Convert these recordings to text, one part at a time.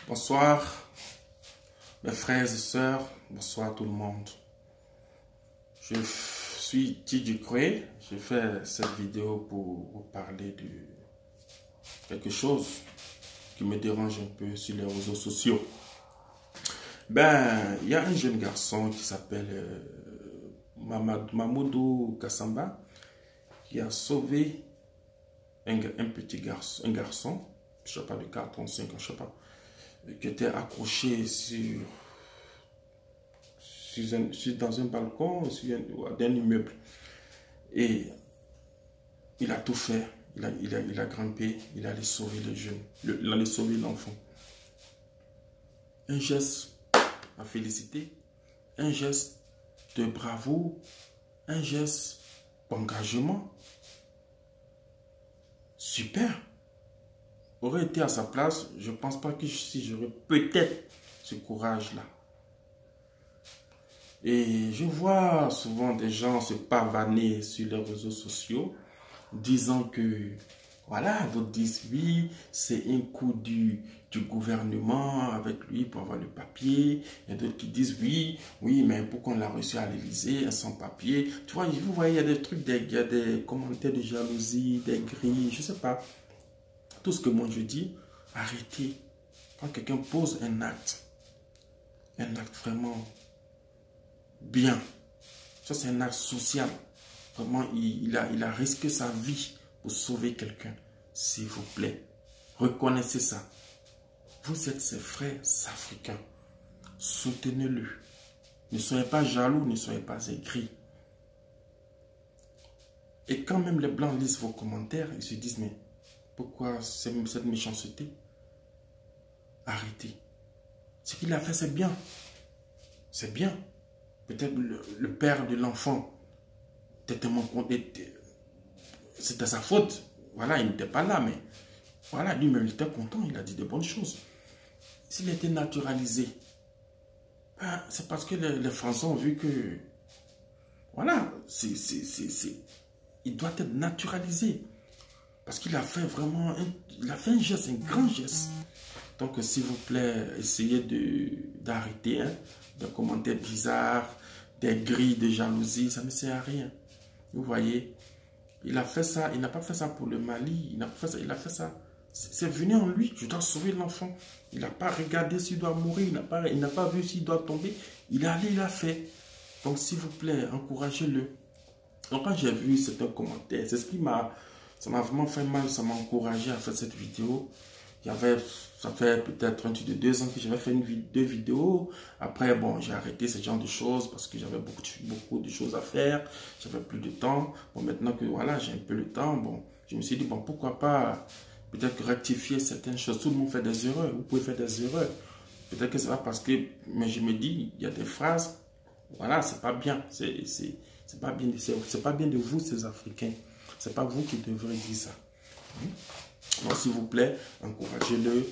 Bonsoir mes frères et sœurs, bonsoir tout le monde. Je suis Tidji Kwe, j'ai fait cette vidéo pour vous parler de quelque chose qui me dérange un peu sur les réseaux sociaux. Ben, il y a un jeune garçon qui s'appelle Mamoudou Kassamba qui a sauvé un petit garçon, je sais pas, de 4 ans, 5 ans, je sais pas, qui était accroché dans un balcon, d'un immeuble. Et il a tout fait, il a grimpé, il allait sauver le jeune, il allait sauver l'enfant. Un geste à féliciter, un geste de bravoure, un geste d'engagement. Super. Aurait été à sa place, je ne pense pas que si j'aurais peut-être ce courage-là. Et je vois souvent des gens se pavaner sur les réseaux sociaux, disant que, voilà, d'autres disent oui, c'est un coup du gouvernement avec lui pour avoir le papier. Il y a d'autres qui disent oui, mais pourquoi on l'a reçu à l'Élysée sans papier? Tu vois, vous voyez, il y a des trucs, il y a des commentaires de jalousie, des grilles, je ne sais pas. Tout ce que moi je dis, arrêtez. Quand quelqu'un pose un acte vraiment bien, ça c'est un acte social. Vraiment, il a risqué sa vie pour sauver quelqu'un. S'il vous plaît, reconnaissez ça. Vous êtes ses frères africains. Soutenez-le. Ne soyez pas jaloux, ne soyez pas aigris. Et quand même les Blancs lisent vos commentaires, ils se disent, mais pourquoi cette méchanceté? Arrêtez. Ce qu'il a fait, c'est bien. C'est bien. Peut-être le père de l'enfant était tellement content. C'était sa faute. Voilà, il n'était pas là, mais voilà, lui-même, il était content. Il a dit de bonnes choses. S'il était naturalisé, ben, c'est parce que les Français ont vu que, voilà, il doit être naturalisé. Parce qu'il a fait vraiment, il a fait un geste, un grand geste. Donc, s'il vous plaît, essayez d'arrêter des commentaires bizarres, des grilles de jalousie, ça ne sert à rien. Vous voyez, il a fait ça, il n'a pas fait ça pour le Mali, il a fait ça. C'est venu en lui, je dois sauver l'enfant. Il n'a pas regardé s'il doit mourir, il n'a pas vu s'il doit tomber. Il est allé, il a fait. Donc, s'il vous plaît, encouragez-le. Donc, quand j'ai vu certains commentaires, c'est ce qui m'a... Ça m'a vraiment fait mal, ça m'a encouragé à faire cette vidéo. Ça fait peut-être 2 ans que j'avais fait deux vidéos. Après, bon, j'ai arrêté ce genre de choses parce que j'avais beaucoup de choses à faire. J'avais plus de temps. Bon, maintenant que voilà, j'ai un peu le temps, bon, je me suis dit, bon, pourquoi pas peut-être rectifier certaines choses. Tout le monde fait des erreurs. Vous pouvez faire des erreurs. Peut-être que c'est pas parce que... Mais je me dis, il y a des phrases, voilà, c'est pas bien. C'est pas bien. C'est pas bien de vous, ces Africains. C'est pas vous qui devrez dire ça. Donc, s'il vous plaît, encouragez-le.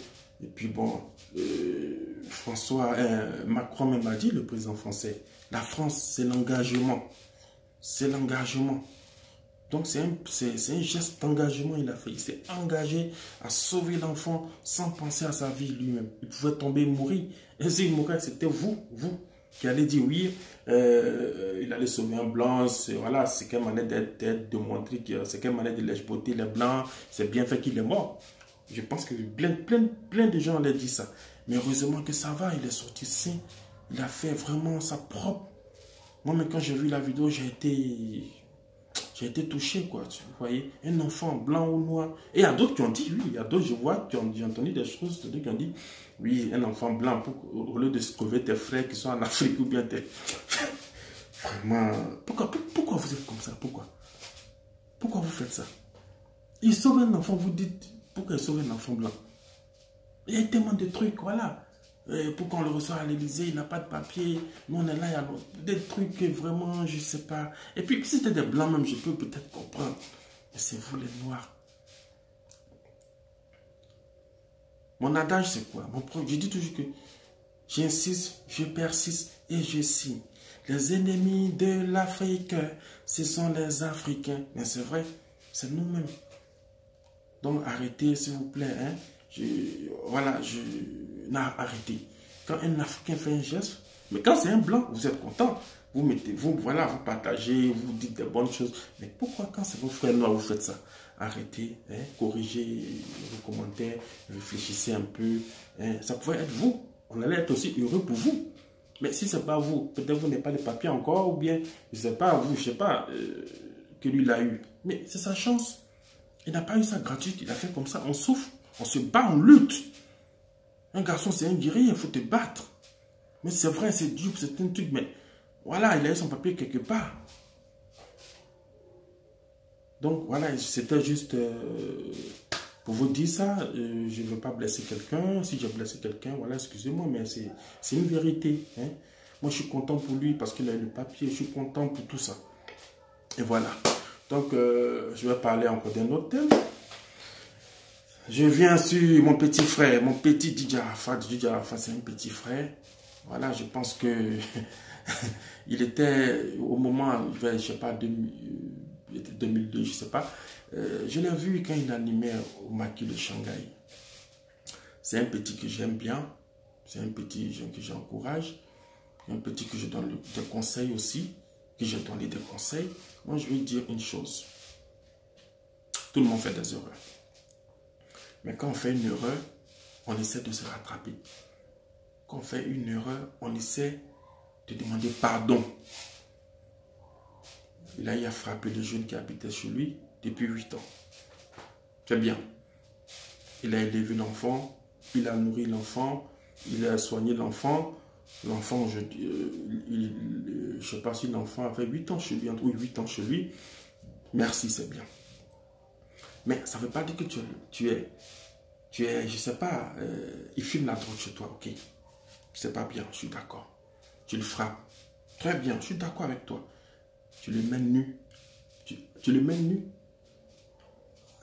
Et puis, bon, Macron même a dit, le président français, la France, c'est l'engagement. C'est l'engagement. Donc, c'est un geste d'engagement, il a fait. Il s'est engagé à sauver l'enfant sans penser à sa vie lui-même. Il pouvait tomber et mourir. Et s'il mourait, c'était vous qui allez dire oui, il allait sauver un blanc, voilà, c'est quelle manière de montrer, c'est quelle manière de lèche-beauté les blancs, c'est bien fait qu'il est mort. Je pense que plein de gens allaient dire ça. Mais heureusement que ça va, il est sorti sain, il a fait vraiment sa propre. Moi, mais quand j'ai vu la vidéo, j'ai été touché, quoi, tu voyez, un enfant blanc ou noir. Et il y a d'autres qui ont dit, oui, il y a d'autres, je vois, j'ai entendu des choses, qui ont dit, oui, un enfant blanc, au lieu de sauver tes frères qui sont en Afrique ou bien tes... Vraiment, pourquoi vous êtes comme ça? Pourquoi vous faites ça? Il sauve un enfant, vous dites, pourquoi il sauve un enfant blanc? Il y a tellement de trucs, voilà. Pourquoi on le reçoit à l'Élysée, il n'a pas de papier, nous on est là, il y a des trucs que vraiment, je ne sais pas. Et puis si c'était des blancs même, je peux peut-être comprendre. Mais c'est vous les noirs. Mon adage c'est quoi? Je dis toujours que j'insiste, je persiste et je signe. Les ennemis de l'Afrique, ce sont les Africains. Mais c'est vrai, c'est nous-mêmes. Donc arrêtez s'il vous plaît. Voilà, arrêtez. Quand un Africain fait un geste, mais quand c'est un blanc, vous êtes content. Vous mettez, voilà, vous partagez, vous dites des bonnes choses. Mais pourquoi quand c'est vos frères noirs, vous faites ça? Arrêtez, hein, corrigez vos commentaires, réfléchissez un peu. Hein, ça pourrait être vous. On allait être aussi heureux pour vous. Mais si ce n'est pas vous, peut-être vous n'avez pas de papier encore, ou bien, je ne sais pas, vous, je ne sais pas, que lui l'a eu. Mais c'est sa chance. Il n'a pas eu ça gratuit, il a fait comme ça. On souffre, on se bat, on lutte. Un garçon, c'est un guerrier, il faut te battre. Mais c'est vrai, c'est dur, c'est un truc, mais voilà, il a eu son papier quelque part. Donc voilà, c'était juste pour vous dire ça. Je ne veux pas blesser quelqu'un. Si j'ai blessé quelqu'un, voilà, excusez-moi, mais c'est une vérité. Hein. Moi, je suis content pour lui parce qu'il a eu le papier. Je suis content pour tout ça. Et voilà. Donc, je vais parler encore d'un autre thème. Je viens sur mon petit frère, mon petit DJ Arafat. DJ Arafat, c'est un petit frère. Voilà, je pense que il était au moment, je ne sais pas, 2002, je ne sais pas. Je l'ai vu quand il animait au Maquis de Shanghai. C'est un petit que j'aime bien. C'est un petit jeune que j'encourage. Un petit que je donne des conseils aussi. Que j'ai donné des conseils. Moi, je vais dire une chose. Tout le monde fait des erreurs. Mais quand on fait une erreur, on essaie de se rattraper. Quand on fait une erreur, on essaie de demander pardon. Il a frappé le jeune qui habitait chez lui depuis 8 ans. C'est bien. Il a élevé l'enfant, il a nourri l'enfant, il a soigné l'enfant. L'enfant, je ne sais pas si l'enfant avait 8 ans chez lui, entre 8 ans chez lui. Merci, c'est bien. Mais ça ne veut pas dire que tu es je ne sais pas, il filme la drogue chez toi, ok. C'est pas bien, je suis d'accord. Tu le frappes. Très bien, je suis d'accord avec toi. Tu le mets nu. Tu le mets nu.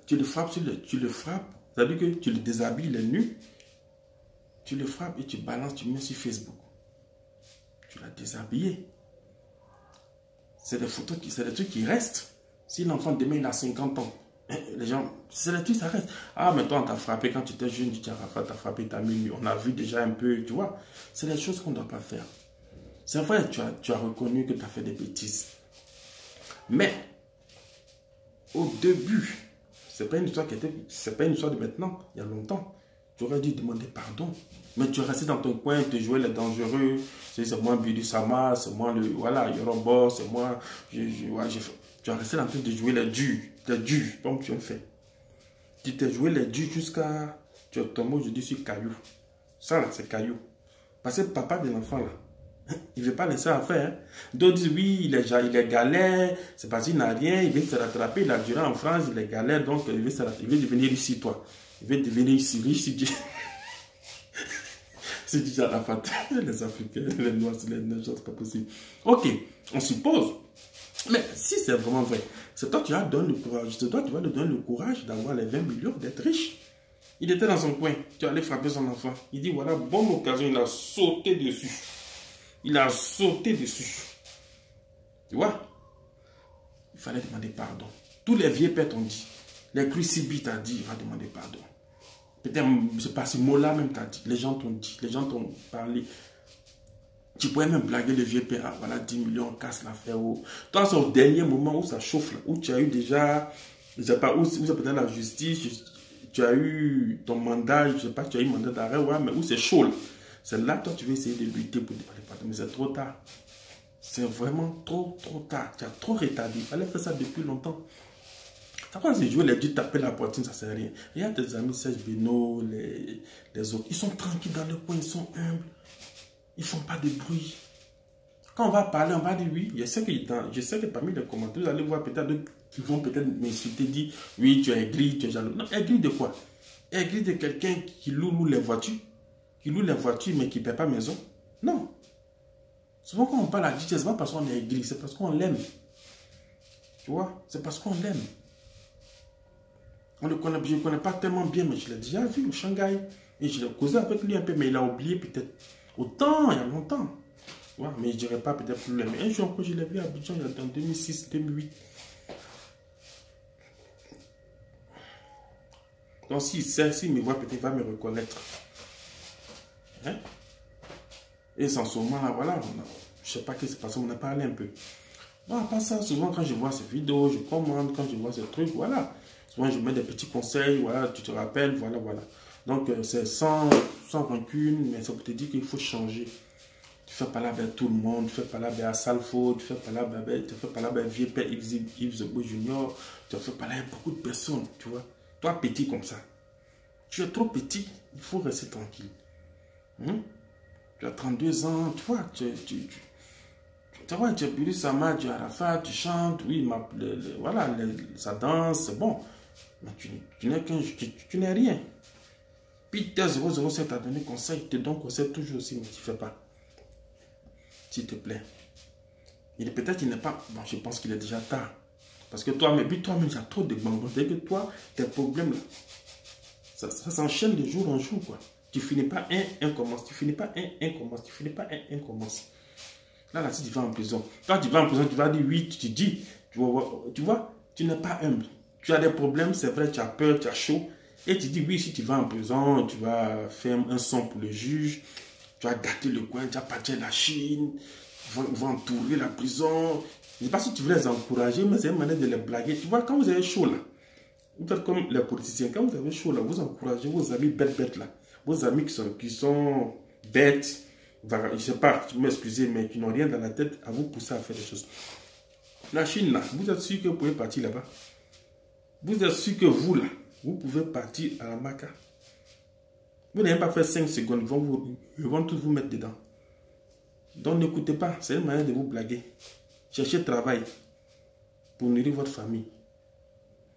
Tu le frappes, tu le frappes. Ça veut dire que tu le déshabilles, il est nu. Tu le frappes et tu balances, tu mets sur Facebook. Tu l'as déshabillé. C'est des photos, c'est des trucs qui restent. Si l'enfant demain il a 50 ans, les gens, c'est des trucs, ça reste. Ah, mais toi on t'a frappé quand tu étais jeune, tu t'as frappé, t'as mis nu. On a vu déjà un peu, tu vois. C'est des choses qu'on ne doit pas faire. C'est vrai, tu as reconnu que tu as fait des bêtises. Mais, au début, c'est pas une histoire c'est pas une histoire de maintenant, il y a longtemps. Tu aurais dû demander pardon. Mais tu es resté dans ton coin, tu jouais les dangereux. C'est moi Bidu Sama, c'est moi le, voilà, Yorobo, c'est moi. Tu es resté en train de jouer les durs, comme tu as fait. Tu t'es joué les durs jusqu'à. Tu es tombé aujourd'hui sur Caillou. Ça là, c'est Caillou. Parce que papa de l'enfant là, il ne veut pas laisser à faire. Hein. D'autres disent oui, il est galère, c'est parce qu'il n'a rien, il veut se rattraper, il a duré en France, il est galère, donc il veut devenir ici, toi. Il veut devenir ici, riche, si Dieu. C'est déjà la fête. Les Africains, les Noirs, les Nègres, c'est pas possible. Ok, on suppose. Mais si c'est vraiment vrai, c'est toi qui vas donner le courage. C'est toi qui vas lui donner le courage d'avoir les 20 millions, d'être riche. Il était dans son coin, tu allais frapper son enfant. Il dit voilà, bonne occasion, il a sauté dessus. Il a sauté dessus. Tu vois? Il fallait demander pardon. Tous les vieux pères t'ont dit. Les crucibis t'ont dit, il va demander pardon. Peut-être, je ne sais pas, ce mot-là même t'as dit. Les gens t'ont dit, les gens t'ont parlé. Tu pourrais même blaguer le vieux père. Ah, voilà, 10 millions, casse l'affaire. Toi, c'est au dernier moment où ça chauffe, là, où tu as eu déjà, je ne sais pas, où c'est peut-être la justice, tu as eu ton mandat, je ne sais pas, tu as eu un mandat d'arrêt, ouais, mais où c'est chaud, là. C'est là que toi, tu veux essayer de lutter pour demander pardon. Mais c'est trop tard. C'est vraiment trop tard. Tu as trop retardé. Il fallait faire ça depuis longtemps. Ça va se jouer les dieux, taper la poitrine, ça ne sert à rien. Regarde tes amis, Serge Beno, les autres. Ils sont tranquilles dans le coin, ils sont humbles. Ils ne font pas de bruit. Quand on va parler, on va dire oui. Je sais que parmi les commentaires, vous allez voir peut-être d'autres qui vont peut-être m'insulter, dire oui, tu es aigri, tu es jaloux. Non, aigri de quoi? Aigri de quelqu'un qui loue les voitures. Qui loue les voitures mais qui ne paie pas maison. Non. Souvent quand on parle à Dieu, ce n'est pas parce qu'on est aigri, c'est parce qu'on l'aime. Tu vois? C'est parce qu'on l'aime. Je ne le connais pas tellement bien, mais je l'ai déjà vu au Shanghai. Et je l'ai causé avec lui un peu, mais il a oublié peut-être. Autant, il y a longtemps. Ouais, mais je ne dirais pas peut-être plus loin. Mais un jour encore, je l'ai vu à Abidjan, en 2006, 2008. Donc s'il me voit, peut-être il va me reconnaître. Hein? Et sans ce moment-là, voilà, je ne sais pas ce qui s'est passé, on a parlé un peu. Bon, à part ça, souvent quand je vois ces vidéos, je commande, quand je vois ces trucs, voilà. Souvent je mets des petits conseils, voilà, tu te rappelles, voilà, voilà. Donc c'est sans rancune, mais ça pour te dire qu'il faut changer. Tu fais pas là avec tout le monde, tu fais pas là avec Asalfo, tu fais pas là avec Vieux Père Yves Zebo Junior, tu fais pas là avec beaucoup de personnes, tu vois. Toi petit comme ça, tu es trop petit, il faut rester tranquille. Tu as 32 ans, tu vois, tu vois, tu es Buri Sama, tu es Arafat, tu chantes, oui, voilà, ça danse, c'est bon. Mais tu n'es rien. Peter 007 a donné conseil, il te donne conseil toujours aussi, mais tu ne fais pas. S'il te plaît. Peut-être qu'il n'est pas... Bon, je pense qu'il est déjà tard. Parce que toi-même, il y a trop de bonbons. C'est que toi, tes problèmes, là, ça s'enchaîne de jour en jour, quoi. Tu finis pas un commence. Tu finis pas un commence. Tu finis pas un commence. Là, si tu vas en prison. Quand tu vas en prison, tu vas dire oui, tu dis. Tu vois, tu n'es pas humble. Tu as des problèmes, c'est vrai, tu as peur, tu as chaud. Et tu dis oui, si tu vas en prison, tu vas faire un son pour le juge. Tu vas gâter le coin, tu vas partir à la Chine. Ils vont entourer la prison. Je ne sais pas si tu veux les encourager, mais c'est une manière de les blaguer. Tu vois, quand vous avez chaud là, vous faites comme les politiciens. Quand vous avez chaud là, vous encouragez vos amis bêtes là. Vos amis qui sont bêtes, je ne sais pas, tu m'excusez, mais qui n'ont rien dans la tête, à vous pousser à faire des choses. La Chine là, vous êtes sûr que vous pouvez partir là-bas? Vous êtes sûr que vous là, vous pouvez partir à la Maca? Vous n'avez pas fait 5 secondes, ils vont tous vous mettre dedans. Donc n'écoutez pas, c'est une manière de vous blaguer. Cherchez travail pour nourrir votre famille.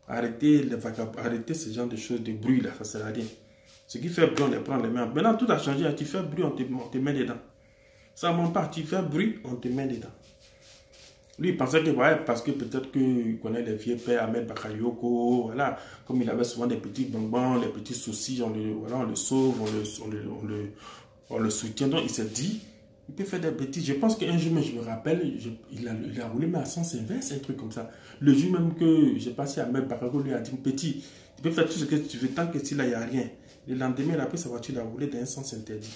Arrêtez les vagabonds, arrêtez ce genre de choses, de bruit là, ça ne sert à rien. Ce qui fait bruit, on les prend les mains. Maintenant tout a changé, tu fais bruit, on te met dedans. Ça ne ment pas, tu fais bruit, on te met dedans. Lui, il pensait que, ouais, parce que peut-être qu'il connaît les vieux pères, Ahmed Bakayoko, voilà, comme il avait souvent des petits bonbons, les petits soucis, on le sauve, on le soutient. Donc il s'est dit, il peut faire des bêtises. Je pense qu'un jour, je me rappelle, il a roulé mais à sens inverse, un truc comme ça. Le jour même que j'ai passé à Ahmed Bakayoko, lui a dit, petit, tu peux faire tout ce que tu veux, tant que là, il n'y a rien. Le lendemain, il a pris sa voiture, il a roulé dans un sens interdit.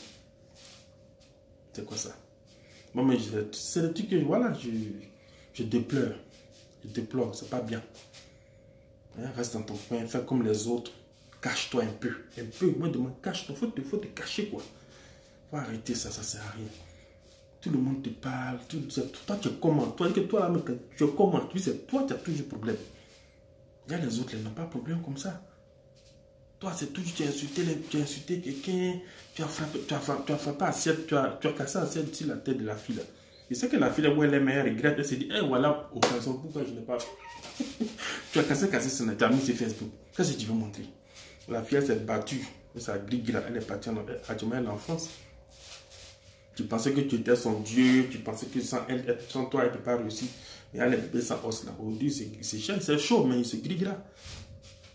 C'est quoi ça? Bon, mais c'est le truc que, voilà, je déplore. Je déplore, c'est pas bien. Hein, reste dans ton coin, fais comme les autres. Cache-toi un peu. Un peu, moi, demande, cache-toi. Faut te cacher, quoi. Faut arrêter ça, ça sert à rien. Tout le monde te parle. Toi, tu commentes. Toi, là, tu commentes. Tu sais, toi, tu as toujours problème. Il y a les autres, ils n'ont pas de problème comme ça. Toi, c'est toujours, tu as insulté quelqu'un, tu as frappé assiette, tu as cassé assiette sur la tête de la fille. Là. Je sais que la fille, où elle est meilleure, regrette, elle s'est dit, eh, voilà, occasion, pourquoi je n'ai pas. Tu as cassé son tu as mis sur Facebook. Qu'est-ce que tu veux montrer? La fille, elle s'est battue, elle est partie en l'enfance. Tu pensais que tu étais son Dieu, tu pensais que sans toi, elle ne peut pas réussir. Et elle est bébé sans os là. Aujourd'hui, c'est chaud, mais il se grille.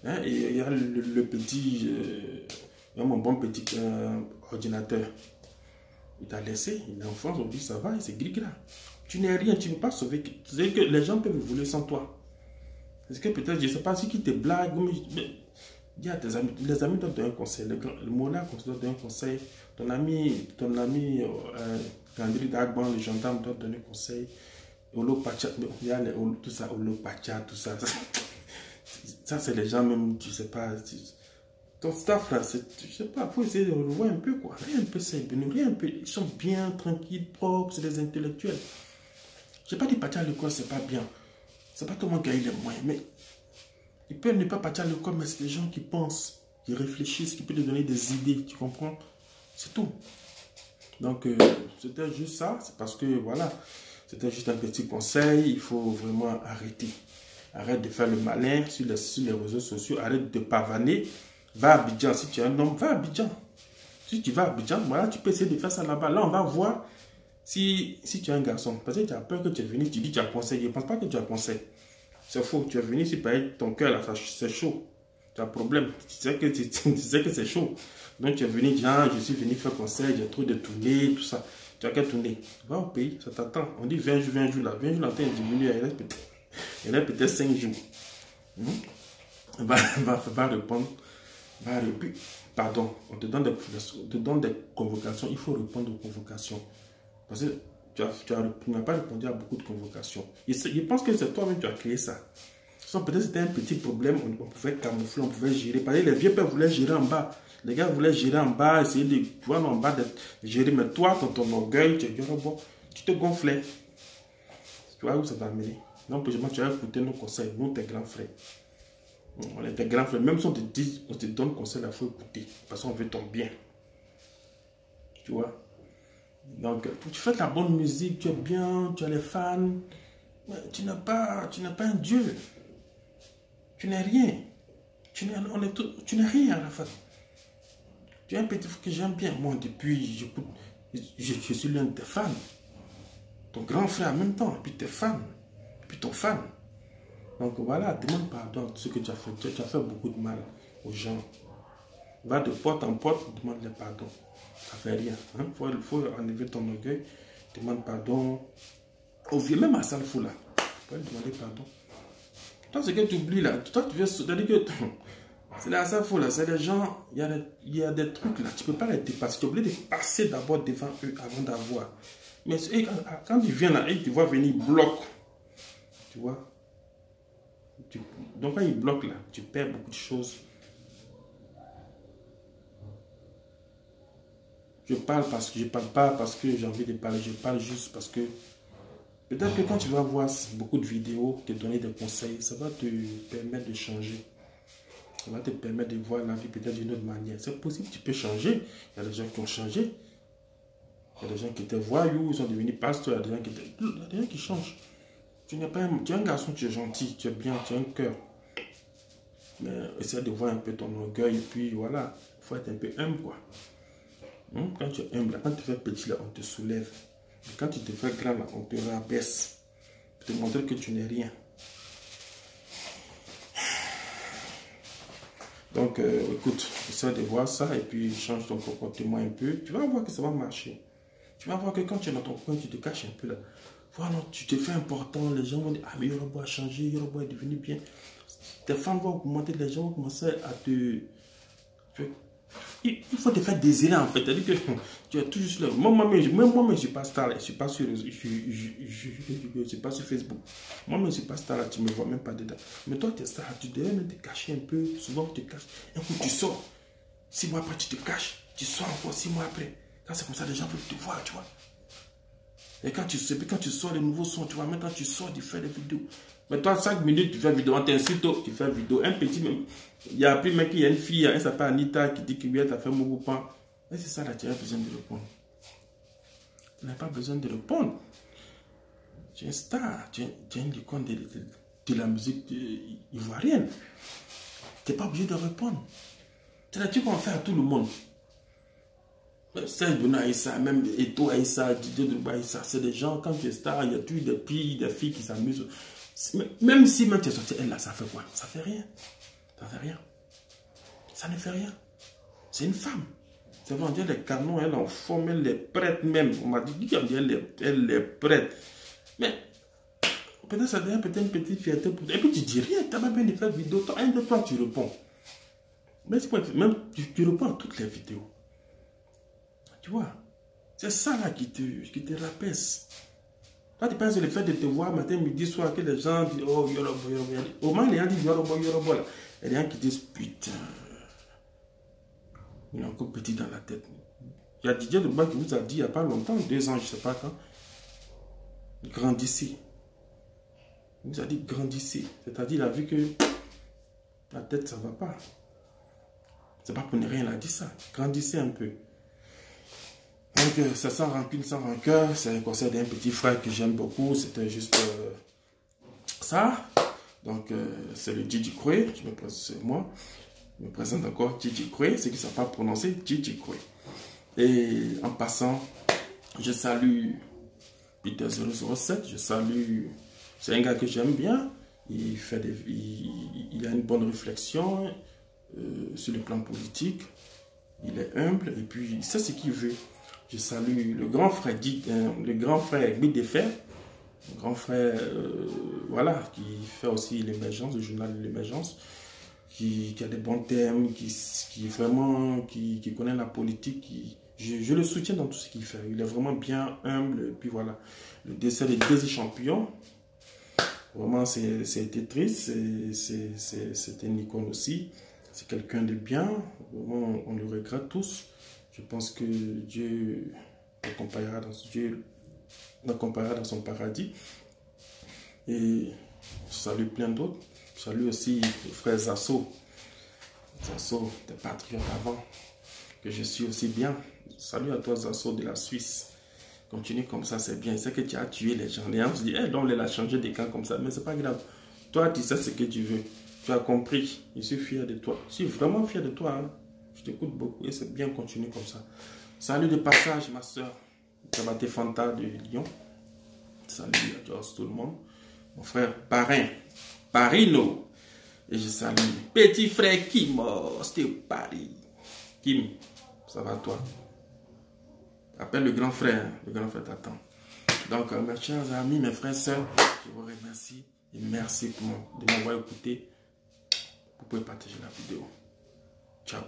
Hein, et il y a le petit, mon bon petit ordinateur. Il t'a laissé, il est enfant, aujourd'hui ça va, il se grille. Tu n'es rien, tu ne peux pas sauver. Tu sais que les gens peuvent voler sans toi. Est-ce que peut-être, je ne sais pas si qui te blague, mais dis à tes amis, les amis doivent donner un conseil. Le monarque doit donner un conseil. Ton ami Gandri Dagban, le gendarme, doit donner un conseil. Olo Pacha, il y a tout ça, Olo Pacha, tout ça. Ça, c'est les gens même, tu sais pas. Ton staff là, je sais pas, il faut essayer de le voir un peu quoi. Rien un peu simple, rien un peu. Ils sont bien, tranquilles, propres, c'est des intellectuels. Je n'ai pas dit partir à l'école, c'est pas bien. C'est pas tout le monde qui a eu les moyens, mais ils peuvent ne pas partir à l'école, mais c'est des gens qui pensent, qui réfléchissent, qui peuvent te donner des idées, tu comprends? C'est tout. Donc, c'était juste ça, c'est parce que voilà, c'était juste un petit conseil, il faut vraiment arrêter. Arrête de faire le malin sur les réseaux sociaux, arrête de pavaner. Va à Abidjan, si tu es un homme, va à Abidjan. Si tu vas à Abidjan, voilà, tu peux essayer de faire ça là-bas. Là, on va voir si tu es un garçon. Parce que tu as peur que tu es venu, tu dis que tu as conseillé. Je ne pense pas que tu as conseillé. C'est faux. Tu es venu, si par ton cœur, là, c'est chaud. Tu as un problème. Tu sais que c'est chaud. Donc, tu es venu dire, je suis venu faire conseil, j'ai trop de tournées, tout ça. Tu as qu'à tourner. Va au pays, ça t'attend. On dit 20 jours là. 20 jours là, tu es diminué. Il y en a peut-être 5 jours. Va répondre. Va répondre. pardon, on te donne des convocations, il faut répondre aux convocations. Parce que tu n'as pas répondu à beaucoup de convocations. Je pense que c'est toi-même qui as créé ça. Peut-être c'était un petit problème, on pouvait camoufler, on pouvait gérer. Parce que les vieux pères voulaient gérer en bas. Les gars voulaient gérer en bas, essayer de voir en bas, de gérer. Mais toi, dans ton orgueil, tu te gonflais. Tu vois où ça t'a amené. Donc, tu as écouté nos conseils, nous, tes grands frères. On est tes grands frères. Même si on te dit, on te donne conseil, il faut écouter. Parce qu'on veut ton bien. Tu vois. Donc, tu fais de la bonne musique, tu es bien, tu as les fans. Mais tu n'as pas un Dieu. Tu n'es rien. Tu n'es rien à la fin. Tu es un petit frère que j'aime bien. Moi, depuis, je suis l'un de tes fans. Ton grand frère en même temps. Et puis tes fans. Et puis ton fan. Donc voilà, demande pardon de ce que tu as fait. Tu as fait beaucoup de mal aux gens. Va de porte en porte, demande-les pardon. Ça ne fait rien. Il faut enlever ton orgueil. Demande pardon. Au vieux, même à ça, il faut là. Il faut demander pardon. Toi, ce que tu oublies là, toi, tu viens se dire que c'est là, ça, il faut là. C'est des gens, il y a des trucs là, tu ne peux pas les dépasser. Tu es obligé de passer d'abord devant eux avant d'avoir. Mais quand tu viens là et tu vois venir, ils bloquent. Tu vois. Donc quand ils bloquent là, tu perds beaucoup de choses. Je parle pas parce que j'ai envie de parler, je parle juste parce que peut-être que quand tu vas voir beaucoup de vidéos, te donner des conseils, ça va te permettre de changer. Ça va te permettre de voir la vie peut-être d'une autre manière. C'est possible, tu peux changer. Il y a des gens qui ont changé. Il y a des gens qui étaient voyous, ils sont devenus pasteurs. Il y a des gens qui changent. Tu es un garçon, tu es gentil, tu es bien, tu as un cœur. Mais essaie de voir un peu ton orgueil. Et puis voilà, il faut être un peu humble, quoi. Quand tu es humble, quand tu fais petit, là, on te soulève. Et quand tu te fais grand, là, on te rabaisse. Pour te montrer que tu n'es rien. Donc, écoute, essaie de voir ça et puis change ton comportement un peu. Tu vas voir que ça va marcher. Tu vas voir que quand tu es dans ton coin, tu te caches un peu là. Voilà, tu te fais important, les gens vont dire, ah mais Yorobo a changé, Yorobo est devenu bien. Tes fans vont augmenter, les gens vont commencer à te... Il faut te faire désirer en fait. C'est-à-dire que tu es toujours là. Moi-même, je ne suis pas star, je ne suis pas sur, Facebook. Moi-même, je ne suis pas star, là, tu ne me vois même pas dedans. Mais toi, tu es star, tu devrais même te cacher un peu. Souvent, tu te caches. Un coup, tu sors. 6 mois après, tu te caches. Tu sors encore 6 mois après. Quand c'est comme ça, les gens veulent te voir, tu vois. Et quand tu sors les nouveaux sons, tu vois, maintenant tu sors, tu fais des vidéos. Mais toi, 5 minutes, tu fais vidéo, on t'insulte, tu fais vidéo. Un petit, même, il y a plus mec, il y a une fille, elle s'appelle Anita, qui dit que oui, elle t'a fait mon pan. Mais c'est ça là, tu n'as pas besoin de répondre. Tu n'as pas besoin de répondre. Tu es un star, tu es une icône de la musique ivoirienne. Tu n'es pas obligé de répondre. C'est là, tu peux en faire à tout le monde. Serge Bouna Aïssa, même Eto Aïssa, Didier Drogba Aïssa, c'est des gens, quand tu es star, il y a toujours des filles qui s'amusent. Même si tu es sorti, elle là, ça fait quoi? Ça fait rien. Ça fait rien. Ça ne fait rien. C'est une femme. C'est vrai, on dirait les canons, elle en forme, elle les prête même. On m'a dit qu'elle les prête. Mais peut-être ça devient peut-être une petite fierté. Et puis tu dis rien, tu as même bien fait vidéo. Un de toi, tu réponds. Mais même tu réponds à toutes les vidéos. Tu vois, c'est ça là qui te rabaisse. Quand tu penses le fait de te voir matin, midi, soir, que les gens disent oh Yorobo, Yorobo. Au moins, les gens disent Yorobo, Yorobo. Là. Et les gens qui disent putain, il est encore petit dans la tête. Il y a Didier Drogba qui vous a dit il n'y a pas longtemps, 2 ans, je ne sais pas quand, grandissez. Il vous a dit grandissez. C'est-à-dire, il a vu que la tête, ça ne va pas. C'est pas pour ne rien, il a dit ça. Grandissez un peu. Donc, ça sans rancune, sans rancœur, c'est un conseil d'un petit frère que j'aime beaucoup. C'était juste ça. Donc, c'est le Djidji Koué. C'est moi. Je me présente encore Djidji Koué. Ceux qui ne savent pas prononcer, Djidji Koué. Et en passant, je salue Peter 007. Je salue. C'est un gars que j'aime bien. Il a une bonne réflexion sur le plan politique. Il est humble et puis il sait ce qu'il veut. Je salue le grand frère Guy Defer, le grand frère voilà, qui fait aussi l'émergence, le journal de l'émergence. qui a des bons thèmes, vraiment, qui connaît la politique, je le soutiens dans tout ce qu'il fait. Il est vraiment bien humble. Et puis voilà, le décès de Désir Champion, vraiment, c'était triste. C'était une icône aussi. C'est quelqu'un de bien. Vraiment, on le regrette tous. Je pense que Dieu l'accompagnera dans son paradis. Et je salue plein d'autres. Je salue aussi le frère Zasso. Zasso, des patriotes avant. Que je suis aussi bien. Salut à toi, Zasso de la Suisse. Continue comme ça, c'est bien. C'est que tu as tué les gens. Les gens se disent, eh, donc, il a changé des camps comme ça. Mais c'est pas grave. Toi, tu sais ce que tu veux. Tu as compris. Je suis fier de toi. Je suis vraiment fier de toi. Hein. Je t'écoute beaucoup et c'est bien, continue comme ça. Salut de passage, ma soeur. Tabaté Fanta de Lyon. Salut à toi, tout le monde. Mon frère Parrain, Parino. Et je salue petit frère Kim, c'était Paris. Kim, ça va toi? Appelle le grand frère t'attend. Donc, mes chers amis, mes frères, sœurs, je vous remercie et merci de m'avoir écouté. Vous pouvez partager la vidéo. Ciao.